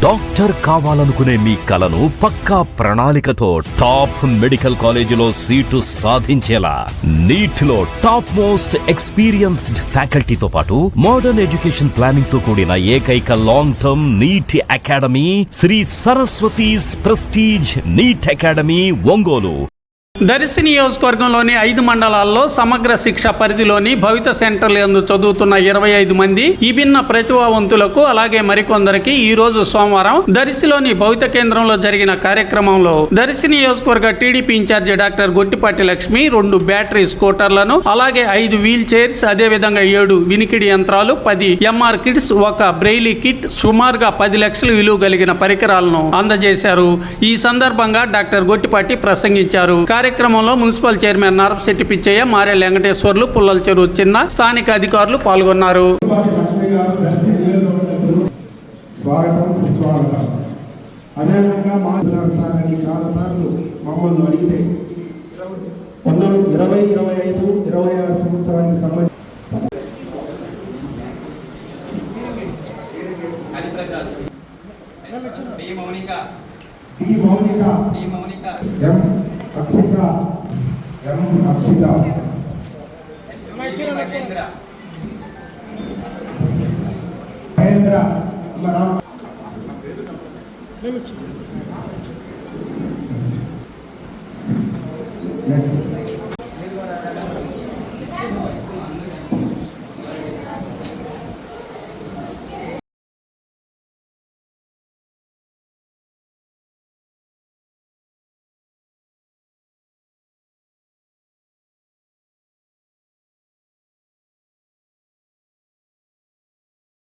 Doctor కావాలనుకునే మీ కలను పక్కా ప్రణాళికతో టాప్ మెడికల్ కాలేజీలో సీటు సాధించేలా నీట్ లో టాప్ మోస్ట్ ఎక్స్పీరియన్స్డ్ ఫ్యాకల్టీతో పాటు మోడర్న్ ఎడ్యుకేషన్ ప్లానింగ్ తో కూడిన ఏకైక long term NEET academy Shri Saraswathi's prestige NEET academy Ongole. Darsi నియోజకవర్గంలోని 5 మండలాల్లో సమగ్ర శిక్ష పరిధిలోని భవిత సెంటర్లు యందు చదువుతున్న 25 మంది విభిన్న ప్రతిభావంతులకు అలాగే మరికొందరికి ఈ రోజు సోమవారం దర్శిలోని భవిత కేంద్రంలో జరిగిన కార్యక్రమంలో దర్శి నియోజకవర్గ TDP incharge doctor Gottipati Lakshmi 2 battery స్కూటర్లను అలాగే 5 వీల్ చైర్స్ అదేవిధంగా 7 వినికిడి యంత్రాలు 10 ఎంఆర్ కిట్స్ 1 బ్రెయిలీ కిట్ సుమారుగా 10 లక్షల విలువ కలిగిన పరికరాలను అందజేశారు. ఈ సందర్భంగా డాక్టర్ గొట్టిపాటి ప్రసంగించారు. కార్యక్రమంలో మున్సిపల్ చైర్మన్ నారపశెట్టి పిచ్చయ్య, మారెల వెంకటేశ్వర్లు, పుల్లల చెరువు చిన్న, స్థానిక అధికారులు పాల్గొన్నారు. చాలాసార్లు మమ్మల్ని అడిగితే 2025-26 సంవత్సరానికి సంబంధించి అక్షిత మహేంద్ర